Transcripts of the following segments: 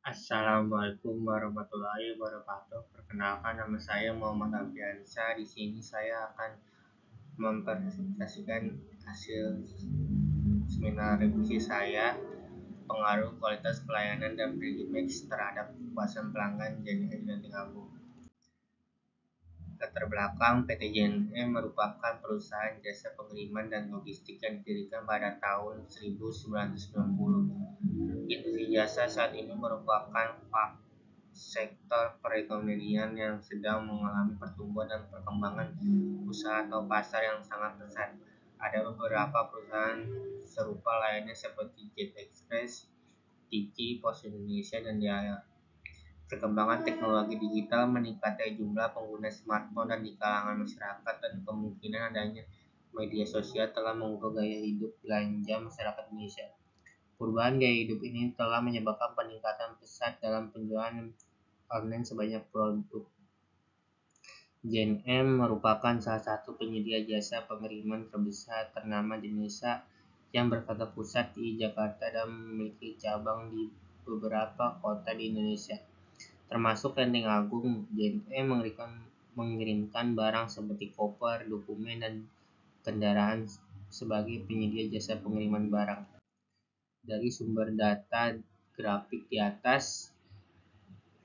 Assalamualaikum warahmatullahi wabarakatuh. Perkenalkan, nama saya Muhammad Alfiansyah. Di sini saya akan mempresentasikan hasil seminar revisi saya, pengaruh kualitas pelayanan dan brand image terhadap kepuasan pelanggan JNE di Lenteng Agung. Latar belakang, PT JNE merupakan perusahaan jasa pengiriman dan logistik yang didirikan pada tahun 1990. Industri jasa saat ini merupakan sektor perekonomian yang sedang mengalami pertumbuhan dan perkembangan usaha atau pasar yang sangat pesat. Ada beberapa perusahaan serupa lainnya seperti Jet Express, Tiki, Pos Indonesia, dan Jaya. Perkembangan teknologi digital meningkatnya jumlah pengguna smartphone dan di kalangan masyarakat, dan kemungkinan adanya media sosial telah mengubah gaya hidup belanja masyarakat Indonesia. Perubahan gaya hidup ini telah menyebabkan peningkatan pesat dalam penjualan online sebanyak produk. JNE merupakan salah satu penyedia jasa pengiriman terbesar ternama di Indonesia yang berkantor pusat di Jakarta dan memiliki cabang di beberapa kota di Indonesia, termasuk Lenteng Agung. JNE mengirimkan barang seperti koper, dokumen, dan kendaraan sebagai penyedia jasa pengiriman barang. Dari sumber data grafik di atas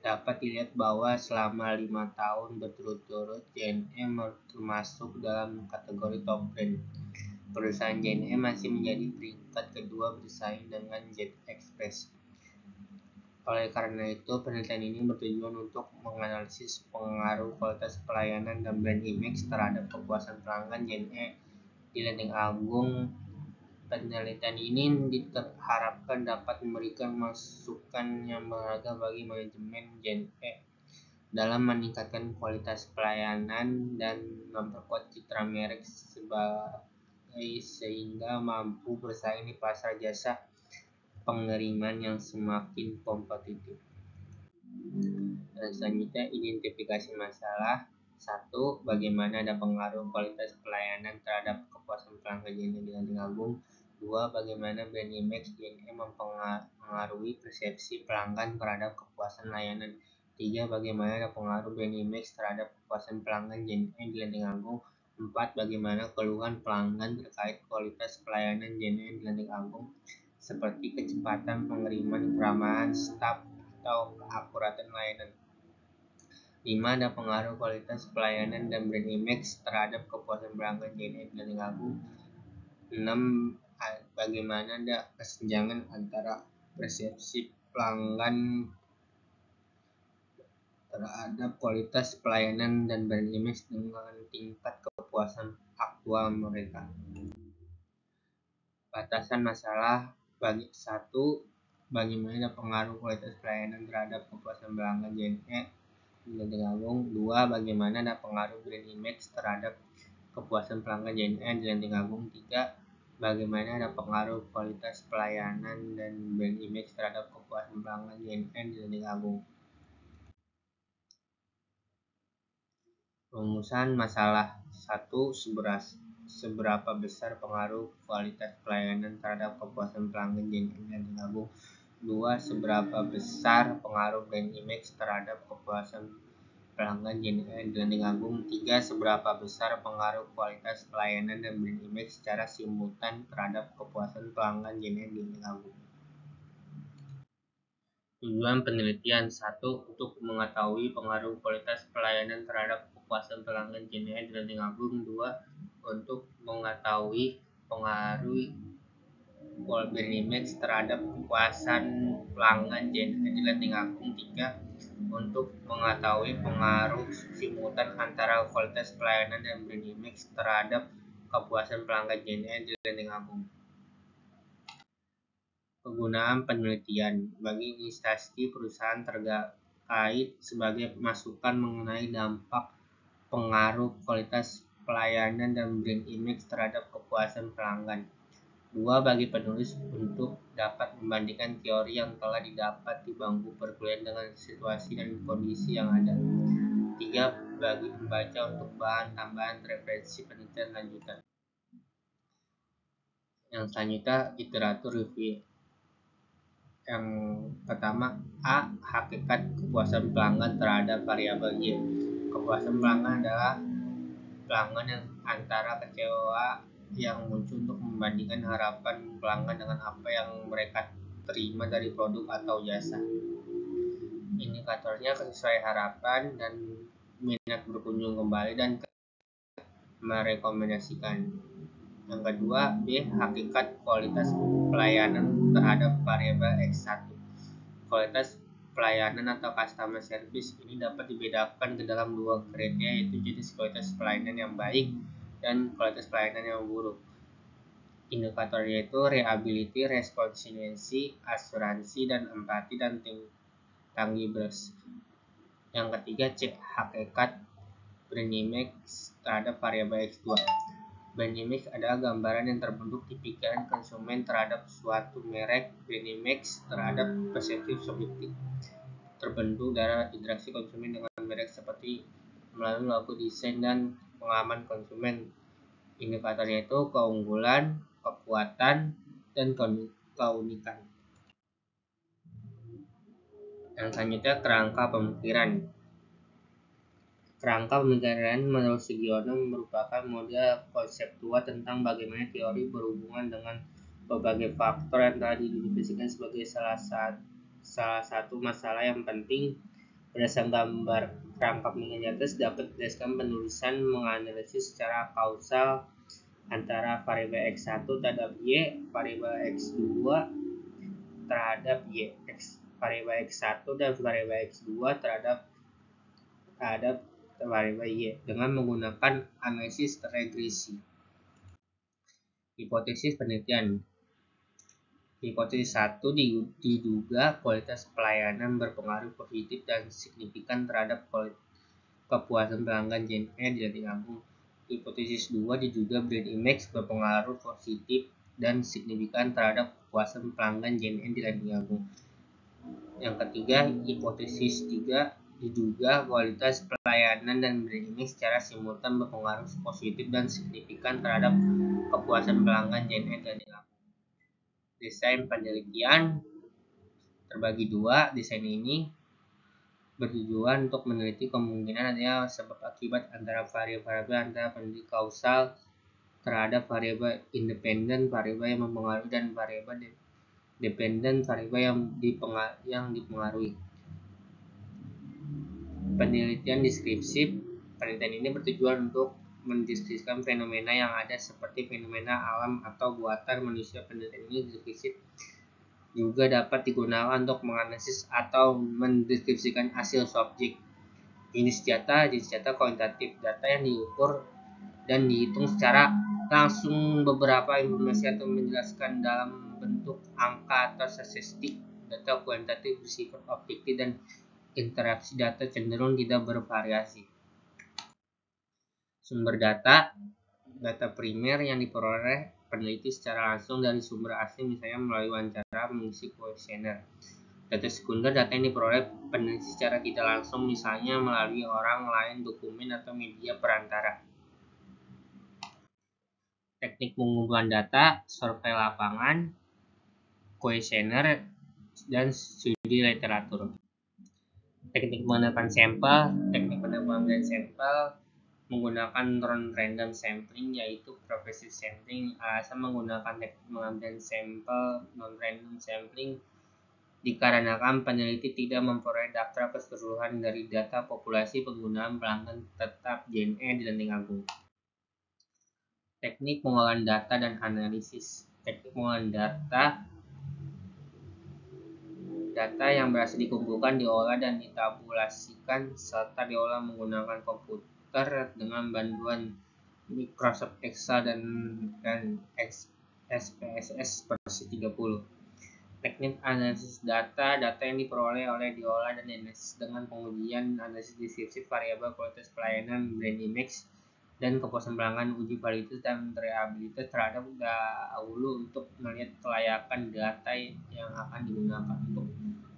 dapat dilihat bahwa selama 5 tahun berturut-turut JNE termasuk dalam kategori top brand. Perusahaan JNE masih menjadi peringkat kedua bersaing dengan Jet Express. Oleh karena itu, penelitian ini bertujuan untuk menganalisis pengaruh kualitas pelayanan dan brand image terhadap kepuasan pelanggan JNE di Lenteng Agung. Penelitian ini diharapkan dapat memberikan masukan yang berharga bagi manajemen JNE dalam meningkatkan kualitas pelayanan dan memperkuat citra merek sehingga mampu bersaing di pasar jasa pengiriman yang semakin kompetitif. Dan selanjutnya, identifikasi masalah. 1. Bagaimana ada pengaruh kualitas pelayanan terhadap kepuasan pelanggan JNE di Lenteng Agung. 2. Bagaimana brand image JNE mempengaruhi persepsi pelanggan terhadap kepuasan layanan. 3. Bagaimana ada pengaruh brand image terhadap kepuasan pelanggan JNE di Lenteng Agung. 4. Bagaimana keluhan pelanggan terkait kualitas pelayanan JNE di Lenteng Agung, seperti kecepatan pengiriman, keramahan staf, atau keakuratan layanan. 5. Ada pengaruh kualitas pelayanan dan brand image terhadap kepuasan pelanggan JNE di Lenteng Agung. 6. Bagaimana ada kesenjangan antara persepsi pelanggan terhadap kualitas pelayanan dan brand image dengan tingkat kepuasan aktual mereka. Batasan masalah. 1. Bagaimana pengaruh kualitas pelayanan terhadap kepuasan pelanggan JNE di Lenteng Agung. 2. Bagaimana ada pengaruh brand image terhadap kepuasan pelanggan JNE di Lenteng Agung. 3. Bagaimana ada pengaruh kualitas pelayanan dan brand image terhadap kepuasan pelanggan JNE di Lenteng Agung. Rumusan masalah. 1. Seberapa besar pengaruh kualitas pelayanan terhadap kepuasan pelanggan JNE di Lenteng Agung. 2. Seberapa besar pengaruh brand image terhadap kepuasan pelanggan JNE di Lenteng Agung. 3. Seberapa besar pengaruh kualitas pelayanan dan brand image secara simultan terhadap kepuasan pelanggan JNE di Lenteng Agung. Tujuan penelitian. 1. Untuk mengetahui pengaruh kualitas pelayanan terhadap kepuasan pelanggan JNE di Lenteng Agung. 2. Untuk mengetahui pengaruh brand image terhadap kepuasan pelanggan JNE di Lenteng Agung. 3. Untuk mengetahui pengaruh simultan antara kualitas pelayanan dan brand image terhadap kepuasan pelanggan JNE di Lenteng Agung. Penggunaan penelitian bagi instansi perusahaan terkait sebagai masukan mengenai dampak pengaruh kualitas pelayanan dan brand image terhadap kepuasan pelanggan. 2. Bagi penulis untuk dapat membandingkan teori yang telah didapat di bangku perkuliahan dengan situasi dan kondisi yang ada. 3. Bagi pembaca untuk bahan tambahan referensi penelitian lanjutan. Yang selanjutnya, literatur review. Yang pertama, A. Hakikat kepuasan pelanggan terhadap variabel Y. Kepuasan pelanggan adalah pelanggan yang antara kecewa yang muncul untuk membandingkan harapan pelanggan dengan apa yang mereka terima dari produk atau jasa. Indikatornya sesuai harapan dan minat berkunjung kembali dan merekomendasikan. Yang kedua, B. Hakikat kualitas pelayanan terhadap variabel X1. Kualitas pelayanan atau customer service ini dapat dibedakan ke dalam dua kriteria, yaitu jenis kualitas pelayanan yang baik dan kualitas pelayanan yang buruk. Indikatornya itu reliability, responsiveness, asuransi, dan empati dan tangibles. Yang ketiga, cek hakikat brand image terhadap variabel X2. Brand image adalah gambaran yang terbentuk di pikiran konsumen terhadap suatu merek. Brand image terhadap persepsi subjektif terbentuk dari interaksi konsumen dengan merek seperti melalui logo, desain, dan pengalaman konsumen. Indikatornya itu keunggulan, kekuatan, dan keunikan. Yang selanjutnya, kerangka pemikiran. Kerangka pemikiran menurut Sugiono merupakan model konseptual tentang bagaimana teori berhubungan dengan berbagai faktor yang telah didefinisikan sebagai salah satu masalah yang penting. Berdasarkan gambar kerangka pemikiran atas dapat dijelaskan penulisan menganalisis secara kausal antara variabel X1 terhadap Y, variabel X2 terhadap Y, variabel X1 dan variabel X2 terhadap variabel Y dengan menggunakan analisis regresi. Hipotesis penelitian. Hipotesis 1 diduga kualitas pelayanan berpengaruh positif dan signifikan terhadap kepuasan pelanggan JNE di Lenteng Agung. Hipotesis 2 diduga brand image berpengaruh positif dan signifikan terhadap kepuasan pelanggan JNE di Lenteng Agung. Yang ketiga, hipotesis 3 diduga kualitas pelayanan dan brand image secara simultan berpengaruh positif dan signifikan terhadap kepuasan pelanggan JNE dan Lampung. Desain penelitian terbagi dua. Desain ini bertujuan untuk meneliti kemungkinan adanya sebab akibat antara variabel antara peneliti kausal terhadap variabel independen, variabel yang mempengaruhi, dan variabel dependen, variabel yang dipengaruhi. Penelitian deskripsi. Penelitian ini bertujuan untuk mendeskripsikan fenomena yang ada seperti fenomena alam atau buatan manusia. Penelitian ini deskripsi juga dapat digunakan untuk menganalisis atau mendeskripsikan hasil subjek. Jenis data kuantitatif, data yang diukur dan dihitung secara langsung beberapa informasi atau menjelaskan dalam bentuk angka atau statistik. Data kuantitatif bersifat objektif dan interaksi data cenderung tidak bervariasi. Sumber data primer yang diperoleh peneliti secara langsung dari sumber asing, misalnya melalui wawancara, mengisi kuesioner. Data sekunder, data yang diperoleh peneliti secara tidak langsung, misalnya melalui orang lain, dokumen, atau media perantara. Teknik pengumpulan data, survei lapangan, kuesioner, dan studi literatur. Teknik pengambilan sampel menggunakan non-random sampling, yaitu progressive sampling. Alasan menggunakan teknik pengambilan sampel non-random sampling dikarenakan peneliti tidak memperoleh daftar keseluruhan dari data populasi penggunaan pelanggan tetap JNE di Lenteng Agung. Teknik pengolahan data dan analisis. Teknik pengolahan data yang berhasil dikumpulkan, diolah, dan ditabulasikan serta diolah menggunakan komputer dengan bantuan Microsoft Excel dan SPSS versi 30. Teknik analisis data yang diperoleh diolah dan dianalisis dengan pengujian analisis deskripsi variabel kualitas pelayanan, brand image, dan kepuasan pelanggan, uji validitas dan reliabilitas terhadap dahulu untuk melihat kelayakan data yang akan digunakan untuk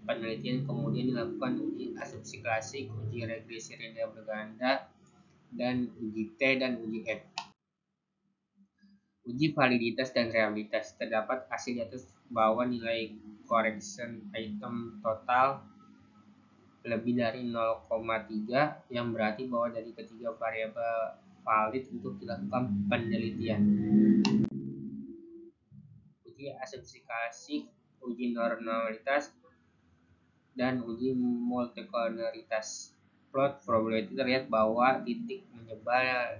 penelitian. Kemudian dilakukan uji asumsi klasik, uji regresi linear berganda, dan uji T dan uji F. Uji validitas dan reliabilitas. Terdapat hasil di atas bahwa nilai correction item total lebih dari 0,3 yang berarti bahwa dari ketiga variabel valid untuk dilakukan penelitian. Uji asumsi klasik, uji normalitas, dan uji multikolonialitas. Plot probability terlihat bahwa titik menyebar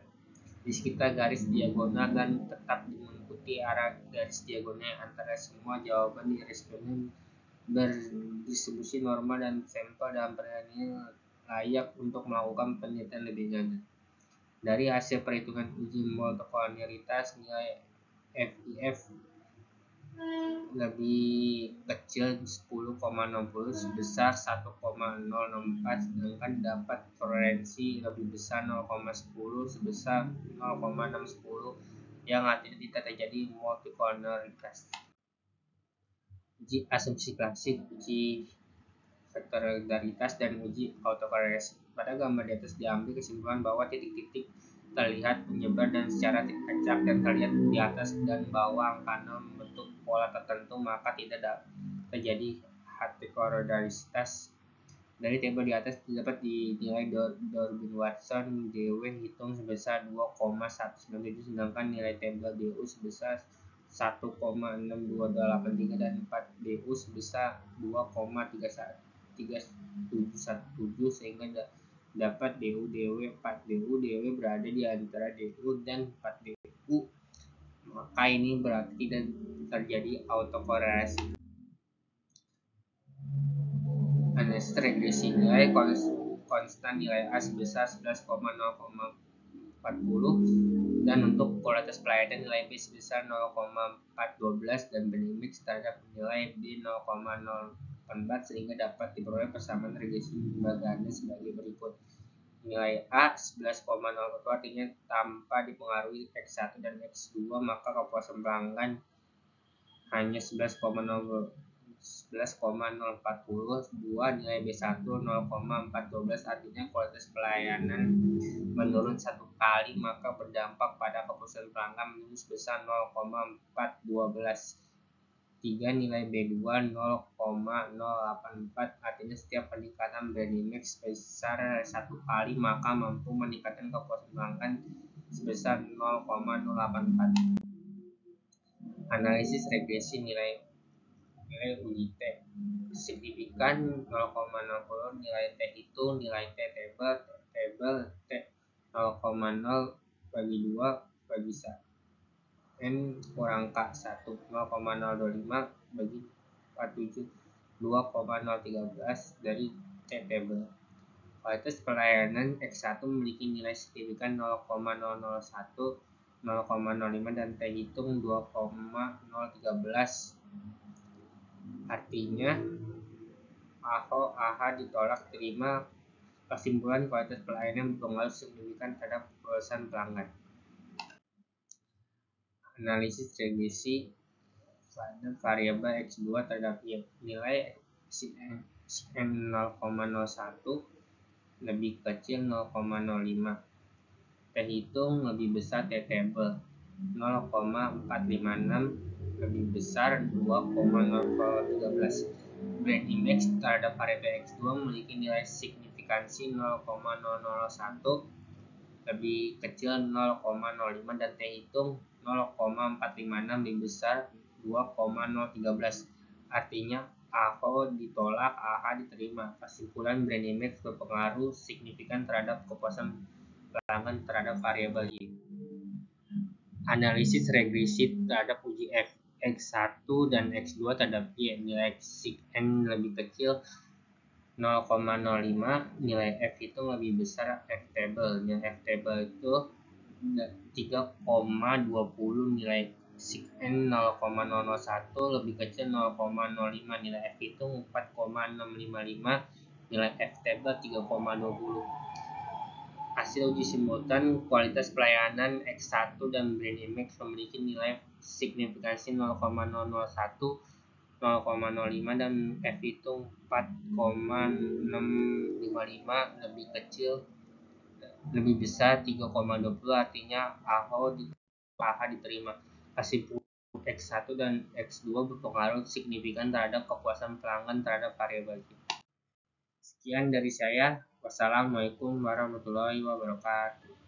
di sekitar garis diagonal dan tetap mengikuti arah garis diagonal antara semua jawaban di responden berdistribusi normal dan sampel dalam penilaian layak untuk melakukan penelitian lebih lanjut. Dari hasil perhitungan uji multikolonialitas, nilai FIF lebih kecil 10,60 sebesar 1,064, sedangkan dapat toleransi lebih besar 0,10 sebesar 0,610 yang artinya tidak terjadi multikolonialitas. Uji asumsi klasik, uji vektorialitas, dan uji autokorelasi. Pada gambar di atas diambil kesimpulan bahwa titik-titik terlihat menyebar dan secara acak dan terlihat di atas dan bawah angka 6 bentuk pola tertentu, maka tidak terjadi heterogeneisitas. Dari tabel di atas dapat dinilai Durbin-Watson DW hitung sebesar 2,197, sedangkan nilai tabel DU sebesar 1,62283 dan 4 DU sebesar 2,3717, sehingga dapat DU DW 4 DU DW berada di antara DU dan 4 DU, maka ini berarti tidak terjadi autokorelasi. Analisis regresi, nilai konstan nilai A sebesar 11,040 dan untuk kualitas pelayanan nilai B sebesar 0,412 dan banding mix terhadap nilai B 0,084, sehingga dapat diperoleh persamaan regresi lembaga Anda sebagai berikut. Nilai A 11,040 artinya tanpa dipengaruhi X1 dan X2, maka kepuasan pelanggan hanya 11,040. 2. Nilai B1 0,412 artinya kualitas pelayanan menurun 1 kali, maka berdampak pada kepuasan pelanggan menurun sebesar 0,412. 3. Nilai B2 0,084 artinya setiap peningkatan banding mix sebesar 1 kali, maka mampu meningkatkan kepuasan pelanggan sebesar 0,084. Analisis regresi, nilai uji T signifikan 0,60, nilai T itu nilai T tabel T 0,0 bagi 2 bagi 1 N kurang K1 0,025 bagi 47 2,013 dari T table. Kualitas pelayanan X1 memiliki nilai signifikan 0,001 0,05 dan T hitung 2,013, artinya AH ditolak terima. Kesimpulan, kualitas pelayanan berpengaruh signifikan terhadap kepuasan pelanggan. Analisis regresi pada variabel X2 terhadap Y. Nilai N 0,01 lebih kecil 0,05. T hitung lebih besar T table 0,456 lebih besar 2,013. Brand index terhadap variabel X2 memiliki nilai signifikansi 0,001 lebih kecil 0,05 dan T hitung 0,456 lebih besar 2,013, artinya AH ditolak, AH diterima. Kesimpulan, brand index berpengaruh signifikan terhadap kepuasan pelanggan terhadap variabel Y. Analisis regresi terhadap uji F. X1 dan X2 terhadap Y. Nilai sig N lebih kecil 0,05, nilai F itu lebih besar F table. Nilai F table itu 3,20, nilai sig N 0,001 lebih kecil 0,05, nilai F itu 4,655, nilai F table 3,20. Hasil uji simultan, kualitas pelayanan X1 dan brand index memiliki nilai signifikansi 0,001 0,05 dan F hitung 4,655 lebih kecil lebih besar 3,20, artinya AH diterima. Kesimpulan, X1 dan X2 berpengaruh signifikan terhadap kepuasan pelanggan terhadap variabel Q. Sekian dari saya. Wassalamualaikum warahmatullahi wabarakatuh.